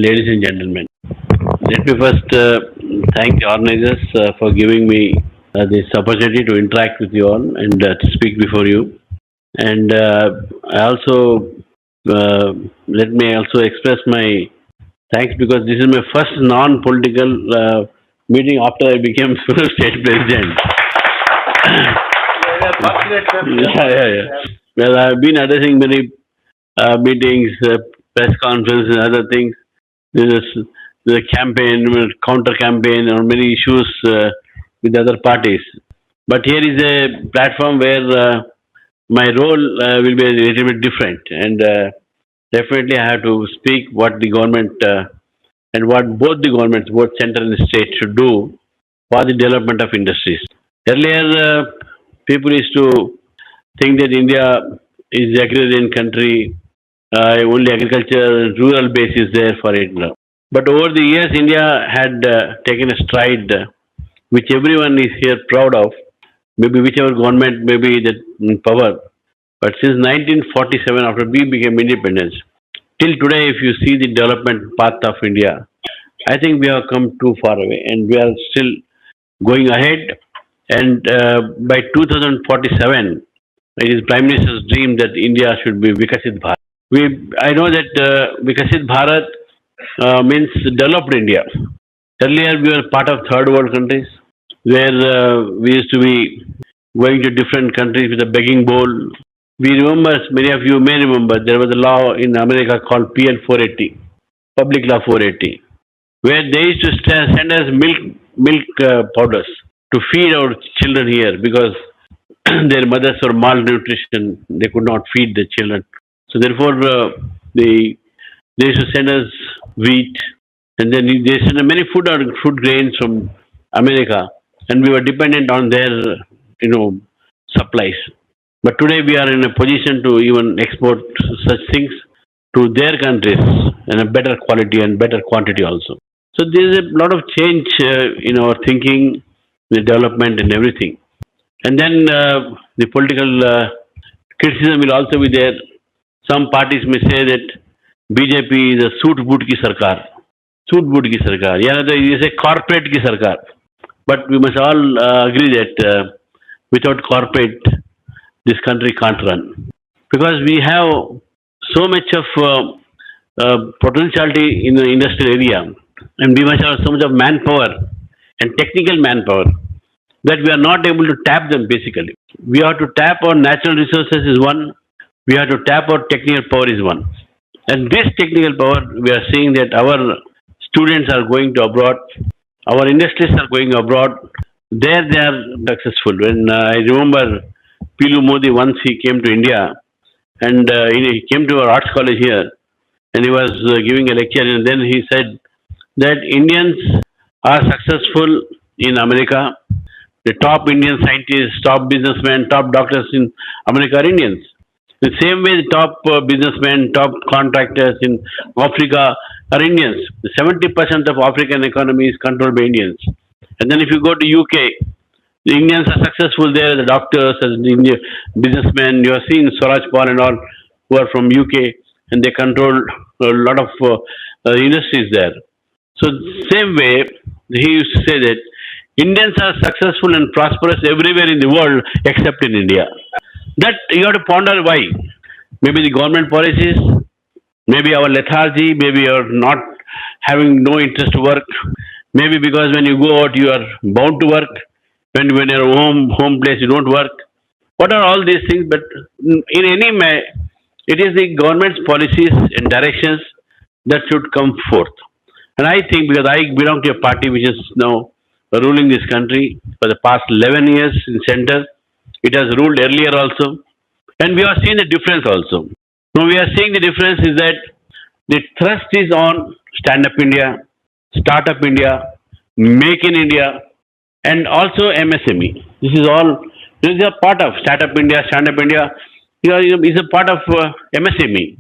ladies and gentlemen. Let me first thank the organizers for giving me this opportunity to interact with you all and to speak before you. And I also let me also express my thanks because this is my first non-political meeting after I became state president. Yeah. Well, I've been addressing many meetings, press conferences, and other things. There is the campaign, counter campaign, or many issues with other parties. But here is a platform where my role will be a little bit different, and definitely I have to speak what the government and what both the governments, both central and state, should do for the development of industries. Earlier, people used to think that India is the agrarian country, only agriculture, rural base is there for it. But over the years, India had taken a stride which everyone is here proud of. Maybe whichever government may be that in power. But since 1947, after we became independence, till today, if you see the development path of India, I think we have come too far away, and we are still going ahead. And by 2047, it is Prime Minister's dream that India should be Viksit Bharat. I know that Viksit Bharat means developed India. Earlier, we were part of third world countries where we used to be going to different countries with a begging bowl. We remember, many of you may remember, there was a law in America called PL 480, Public Law 480, where they used to send us milk powders to feed our children here because their mothers were malnutrition. They could not feed the children. So therefore, they used to send us wheat, and then they sent many food grains from America, and we were dependent on their, supplies. But today we are in a position to even export such things to their countries in a better quality and better quantity also. So there is a lot of change in our thinking, the development and everything. And then the political criticism will also be there. Some parties may say that BJP is a suit boot ki sarkar. Suit boot ki sarkar. Yeah, it is a corporate ki sarkar. But we must all agree that without corporate, this country can't run. Because we have so much of potentiality in the industrial area, and we must have so much of manpower and technical manpower that we are not able to tap them basically. We have to tap our natural resources is one, we have to tap our technical power is one. And this technical power, we are seeing that our students are going to abroad, our industries are going abroad, there they are successful. When I remember Pilu Modi, once he came to India, and he came to our arts college here, and he was giving a lecture, and then he said that Indians are successful in America. The top Indian scientists, top businessmen, top doctors in America are Indians. The same way, the top businessmen, top contractors in Africa are Indians. 70% of African economy is controlled by Indians. And then if you go to UK, the Indians are successful there, the doctors, as the Indian businessmen. You are seeing Swaraj Paul and all who are from UK, and they control a lot of industries there. So same way, he used to say that Indians are successful and prosperous everywhere in the world except in India. That you have to ponder why. Maybe the government policies, maybe our lethargy, maybe our not having no interest to work, maybe because when you go out you are bound to work, when you're home place you don't work. What are all these things? But in any way, it is the government's policies and directions that should come forth. And I think because I belong to a party which is now ruling this country for the past 11 years in center, it has ruled earlier also, and we are seeing the difference also. Now we are seeing the difference is that the thrust is on Stand Up India, Startup India, Make in India, and also MSME. This is a part of Startup India, Stand Up India. Is a part of MSME,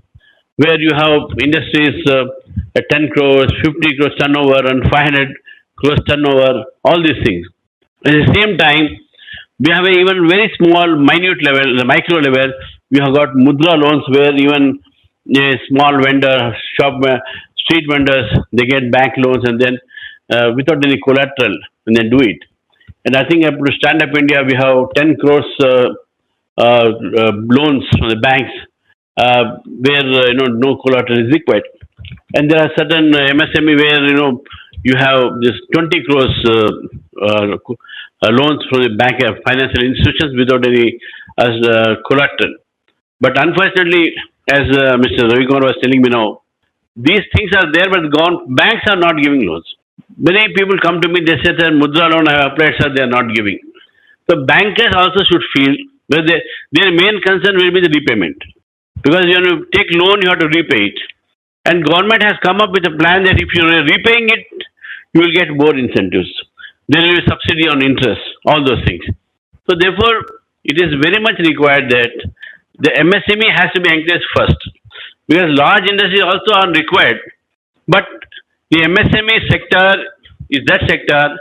where you have industries at 10 crores, 50 crores turnover, and 500 crores turnover, all these things. At the same time, we have a even very small, minute level, the micro level, we have got mudra loans where even a small vendor, street vendors, they get bank loans and then without any collateral and then do it. And I think up to Stand Up India, we have 10 crores loans from the banks where no collateral is required. And there are certain MSME where you have this 20 crores loans from the bank financial institutions without any as collateral. But unfortunately, as Mr. Ravi Kumar was telling me now, these things are there, but banks are not giving loans. Many people come to me, they say that Mudra loan I have applied, sir, they are not giving. So bankers also should feel that their main concern will be the repayment. Because when you take loan, you have to repay it. And government has come up with a plan that if you are repaying it, you will get more incentives. There will be subsidy on interest, all those things. So therefore, it is very much required that the MSME has to be encouraged first. Because large industries also are required. But the MSME sector is that sector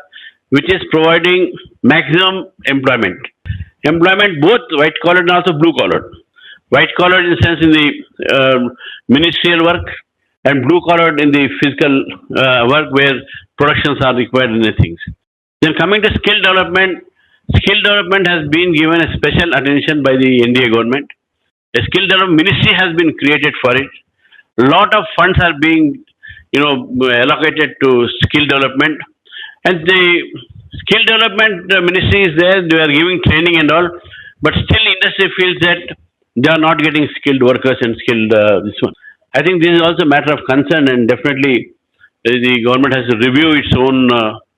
which is providing maximum employment. Employment both white collar and also blue collar. White collar in the sense in the ministerial work and blue collar in the physical work where productions are required in the things. Then coming to skill development has been given a special attention by the NDA government. A skill development ministry has been created for it. Lot of funds are being allocated to skill development, and the skill development ministry is there. They are giving training and all, but still industry feels that they are not getting skilled workers and skilled this one. I think this is also a matter of concern, and definitely the government has to review its own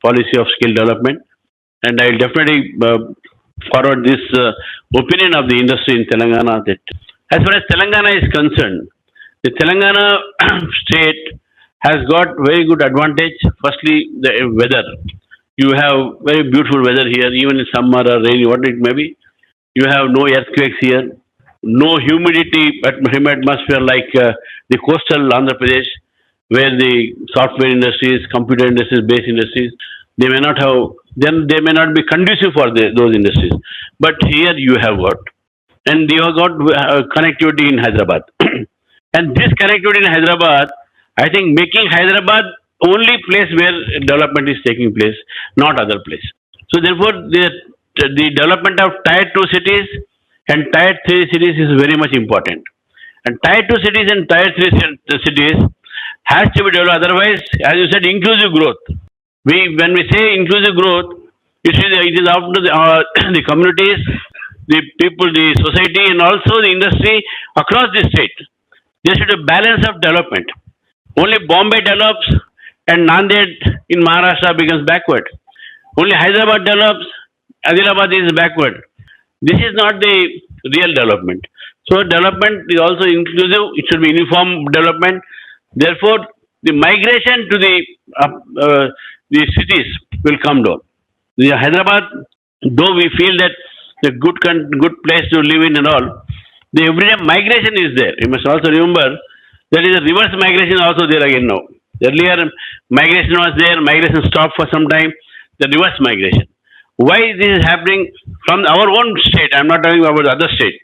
policy of skill development. And I will definitely forward this opinion of the industry in Telangana that as far as Telangana is concerned, the Telangana state has got very good advantage. Firstly, the weather. You have very beautiful weather here, even in summer or rainy, what it may be. You have no earthquakes here, no humidity atmosphere like the coastal Andhra Pradesh, where the software industries, computer industries, base industries, they may not have, then they may not be conducive for those industries. But here you have got, and you have got connectivity in Hyderabad. And this connectivity in Hyderabad, I think making Hyderabad only place where development is taking place, not other place. So therefore, the development of tier 2 cities and tier 3 cities is very much important. And tier 2 cities and tier 3 cities has to be developed. Otherwise, as you said, inclusive growth. When we say inclusive growth, it is up to the communities, the people, the society, and also the industry across the state. There should be a balance of development. Only Bombay develops and Nanded in Maharashtra becomes backward. Only Hyderabad develops, Adilabad is backward. This is not the real development. So development is also inclusive. It should be uniform development. Therefore, the migration to the cities will come down. The Hyderabad, though we feel that a good place to live in and all, the everyday migration is there. You must also remember there is a reverse migration also there again now. Earlier migration was there, migration stopped for some time, the reverse migration. Why this is happening from our own state? I am not talking about the other state.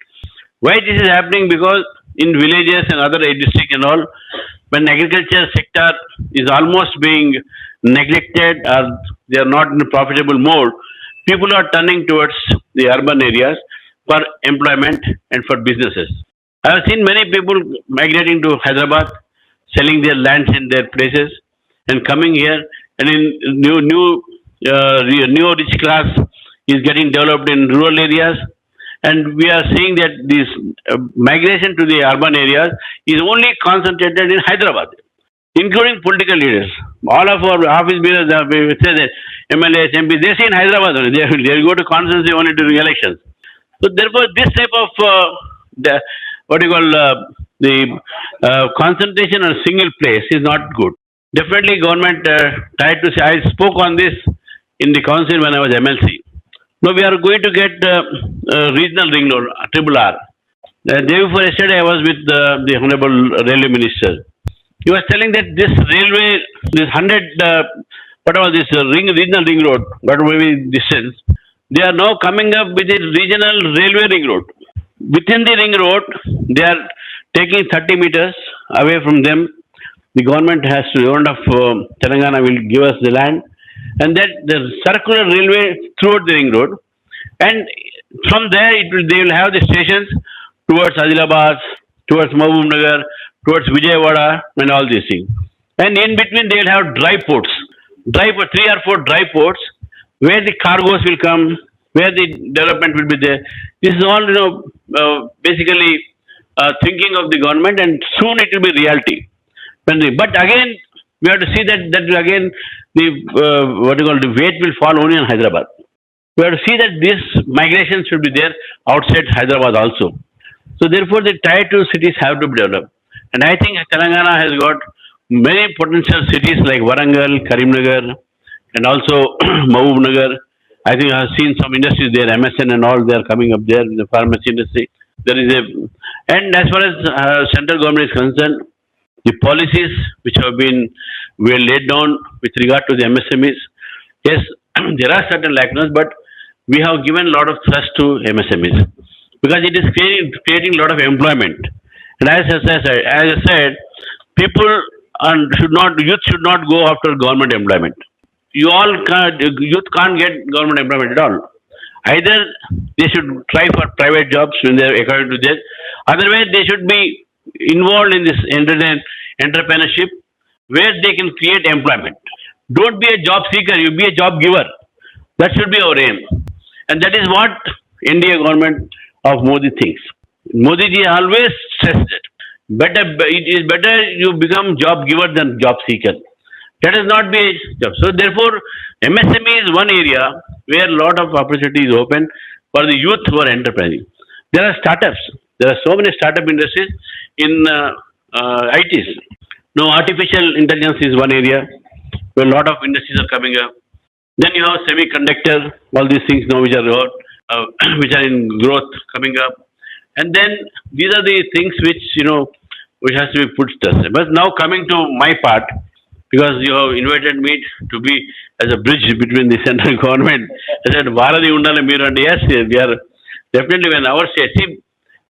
Why this is happening? Because in villages and other districts and all, when agriculture sector is almost being neglected or they are not in a profitable mode, people are turning towards the urban areas for employment and for businesses. I have seen many people migrating to Hyderabad, selling their lands in their places, and coming here. And in new rich class is getting developed in rural areas, and we are seeing that this migration to the urban areas is only concentrated in Hyderabad, including political leaders. All of our office bearers, we say that MLAs, MPs, they stay in Hyderabad only. They go to constituency only during elections. So therefore, this type of concentration on a single place is not good. Definitely, government tried to say. I spoke on this in the council when I was MLC. Now we are going to get regional ring road, triple R. The day before yesterday, I was with the Honorable Railway Minister. He was telling that this railway, this 100, regional ring road, whatever distance, they are now coming up with a regional railway ring road. Within the ring road, they are taking 30 meters away from them. the government has to, the government of Telangana will give us the land, and that the circular railway throughout the ring road, and from there they will have the stations towards Adilabad, towards Mahabubnagar, towards Vijayawada, and all these things. And in between they will have dry ports, dry for 3 or 4 dry ports, where the cargoes will come, where the development will be there. This is all basically thinking of the government, and soon it will be reality. But again, we have to see that again the what you call the weight will fall only on Hyderabad. We have to see that this migration should be there outside Hyderabad also. So therefore, the tier two cities have to be developed, and I think Telangana has got many potential cities like Warangal, Karimnagar, and also Mahabubnagar. I think I have seen some industries there, MSN and all. They are coming up there in the pharmacy industry. There is a, and as far as central government is concerned, the policies which have been well laid down with regard to the MSMEs, yes, there are certain lacunas, but we have given a lot of thrust to MSMEs because it is creating a lot of employment. And as I said, people should not, youth should not go after government employment. Youth can't get government employment at all. Either they should try for private jobs when they are according to this. Otherwise, they should be involved in this entrepreneurship where they can create employment. Don't be a job seeker, you be a job giver. That should be our aim. And that is what India government of Modi thinks. Modi ji always stressed it. It is better you become job giver than job seeker. That is not be a job. So therefore, MSME is one area where a lot of opportunity is open for the youth who are enterprising. There are startups. There are so many startup industries in ITs. Now, artificial intelligence is one area where a lot of industries are coming up. Then you have semiconductor, all these things now which are which are in growth coming up. And then these are the things which which has to be put stress. But now coming to my part, because you have invited me to be as a bridge between the central government. I said, Bharati Undala Meeru, and yes, we are definitely when our state. See,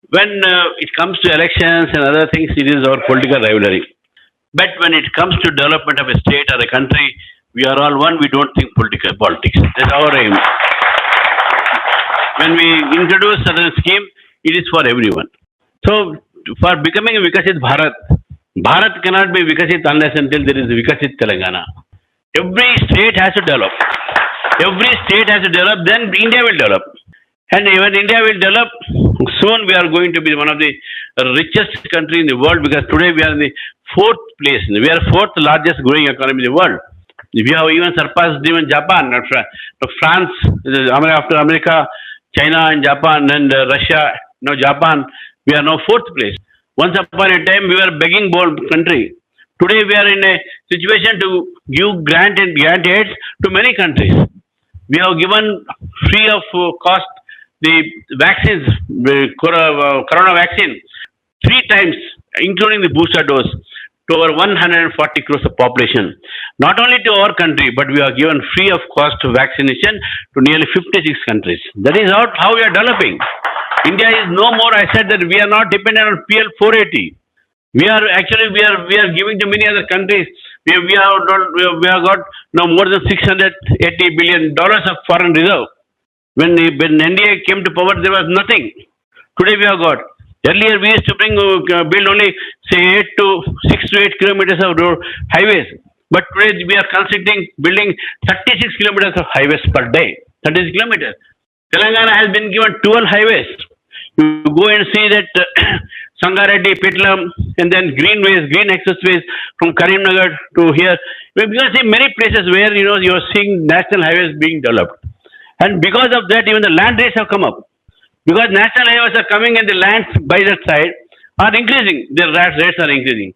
when it comes to elections and other things, it is our political rivalry. But when it comes to development of a state or a country, we are all one. We don't think politics. That's our aim. When we introduce certain scheme, it is for everyone. So, for becoming a Viksit Bharat, Bharat cannot be Vikasit unless until there is Viksit Telangana. Every state has to develop. Every state has to develop, then India will develop. And when India will develop, soon we are going to be one of the richest country in the world because today we are in the 4th place. We are 4th largest growing economy in the world. We have even surpassed even Japan, France, after America, China and Japan and Russia, now Japan, we are now 4th place. Once upon a time, we were a begging bowl country. Today, we are in a situation to give grant aids to many countries. We have given free of cost the vaccines, the corona vaccine, 3 times, including the booster dose, to over 140 crores of population. Not only to our country, but we are given free of cost vaccination to nearly 56 countries. That is how we are developing. India is no more. I said that we are not dependent on PL 480. We are giving to many other countries. We have got now more than $680 billion of foreign reserve. When NDA came to power, there was nothing. Today we have got. Earlier we used to build only say 6 to 8 kilometers of road highways. But today we are considering building 36 kilometers of highways per day. 36 kilometers. Telangana has been given 12 highways. You go and see that Sangareddy, Pitlam, and then greenways, green expressways from Karimnagar to here. We can see many places where you are seeing national highways being developed. And because of that, even the land rates have come up. Because national highways are coming and the lands by that side are increasing. Their rates are increasing.